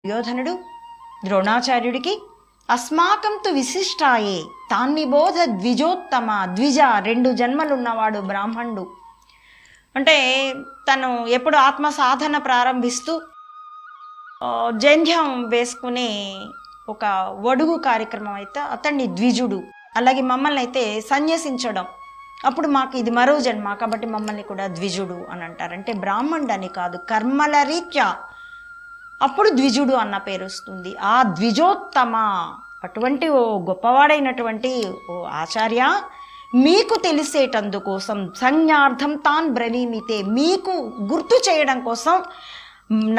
దుర్యోధనుడు ద్రోణాచార్యుడికి అస్మాకం తు విశిష్టాయే తాన్నిబోధ ద్విజోత్తమ ద్విజ 2 జన్మలున్నవాడు బ్రాహ్మణుడు. అంటే తను ఎప్పుడు ఆత్మ సాధన ప్రారంభిస్తూ జంధ్యం వేసుకునే ఒక వడుగు కార్యక్రమం అయితే అతన్ని ద్విజుడు, అలాగే మమ్మల్ని అయితే సన్యసించడం, అప్పుడు మాకు ఇది మరో జన్మ కాబట్టి మమ్మల్ని కూడా ద్విజుడు అని అంటారు. అంటే బ్రాహ్మణుడు అని కాదు, కర్మల రీత్యా అప్పుడు ద్విజుడు అన్న పేరు వస్తుంది. ఆ ద్విజోత్తమ అటువంటి ఓ గొప్పవాడైనటువంటి ఓ ఆచార్య, మీకు తెలిసేటందుకోసం సంజ్ఞార్థం తాన్ బ్రవీమితే, మీకు గుర్తు చేయడం కోసం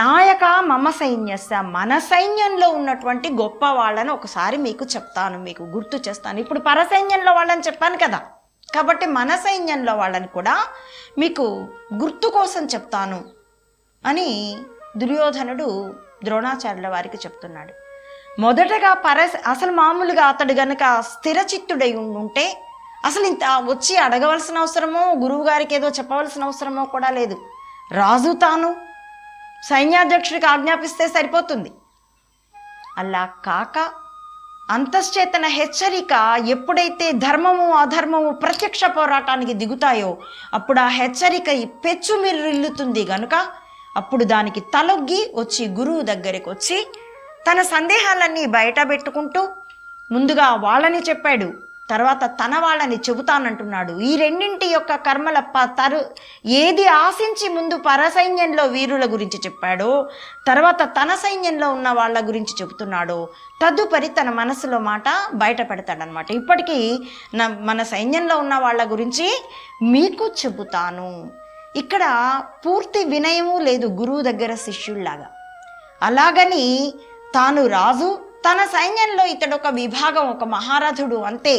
నాయక మమ సైన్యస్య, మన సైన్యంలో ఉన్నటువంటి గొప్ప వాళ్ళని ఒకసారి మీకు చెప్తాను, మీకు గుర్తు చేస్తాను. ఇప్పుడు పరసైన్యంలో వాళ్ళని చెప్పాను కదా, కాబట్టి మన సైన్యంలో వాళ్ళని కూడా మీకు గుర్తు కోసం చెప్తాను అని దుర్యోధనుడు ద్రోణాచార్యుల వారికి చెప్తున్నాడు. మొదటగా అసలు మామూలుగా అతడు గనక స్థిరచిత్తుడై ఉంటే అసలు ఇంత వచ్చి అడగవలసిన అవసరమో, గురువు గారికి ఏదో చెప్పవలసిన అవసరమో కూడా లేదు. రాజు తాను సైన్యాధ్యక్షుడికి ఆజ్ఞాపిస్తే సరిపోతుంది. అలా కాక అంతశ్చేతన హెచ్చరిక ఎప్పుడైతే ధర్మము అధర్మము ప్రత్యక్ష పోరాటానికి దిగుతాయో అప్పుడు ఆ హెచ్చరిక పెచ్చుమిర్రిల్లుతుంది గనుక అప్పుడు దానికి తలొగ్గి వచ్చి గురువు దగ్గరికి వచ్చి తన సందేహాలన్నీ బయట పెట్టుకుంటూ ముందుగా వాళ్ళని చెప్పాడు, తర్వాత తన వాళ్ళని చెబుతానంటున్నాడు. ఈ రెండింటి యొక్క కర్మల ఏది ఆశించి ముందు పరసైన్యంలో వీరుల గురించి చెప్పాడో తర్వాత తన సైన్యంలో ఉన్న వాళ్ళ గురించి చెబుతున్నాడో తదుపరి తన మనసులో మాట బయట పెడతాడనమాట. ఇప్పటికీ మన సైన్యంలో ఉన్న వాళ్ళ గురించి మీకు చెబుతాను. ఇక్కడ పూర్తి వినయము లేదు గురువు దగ్గర శిష్యుల్లాగా. అలాగని తాను రాజు, తన సైన్యంలో ఇతడు ఒక విభాగం, ఒక మహారథుడు అంతే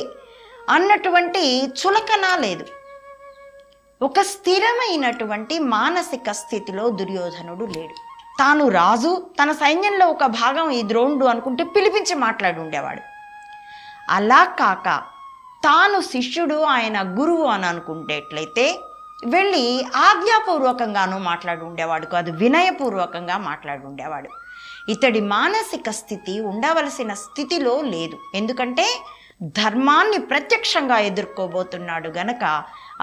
అన్నటువంటి చులకన లేదు. ఒక స్థిరమైనటువంటి మానసిక స్థితిలో దుర్యోధనుడు లేడు. తాను రాజు, తన సైన్యంలో ఒక భాగం ఈ ద్రోణుడు అనుకుంటే పిలిపించి మాట్లాడి ఉండేవాడు. అలా కాక తాను శిష్యుడు, ఆయన గురువు అని అనుకుంటేట్లయితే వెళ్ళి ఆజ్ఞాపూర్వకంగానూ మాట్లాడి ఉండేవాడు కాదు, వినయపూర్వకంగా మాట్లాడి ఉండేవాడు. ఇతడి మానసిక స్థితి ఉండవలసిన స్థితిలో లేదు. ఎందుకంటే ధర్మాన్ని ప్రత్యక్షంగా ఎదుర్కోబోతున్నాడు గనక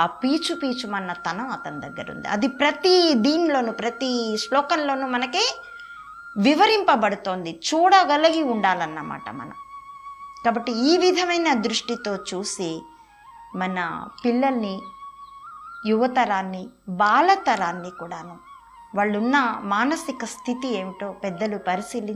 ఆ పీచుమన్న తనం అతని దగ్గర ఉంది. అది ప్రతి దీనిలోనూ ప్రతి శ్లోకంలోనూ మనకి వివరింపబడుతోంది, చూడగలిగి ఉండాలన్నమాట మనం. కాబట్టి ఈ విధమైన దృష్టితో చూసి మన పిల్లల్ని, యువతరాన్ని, బాలతరాన్ని కూడాను వాళ్ళున్న మానసిక స్థితి ఏమిటో పెద్దలు పరిశీలించి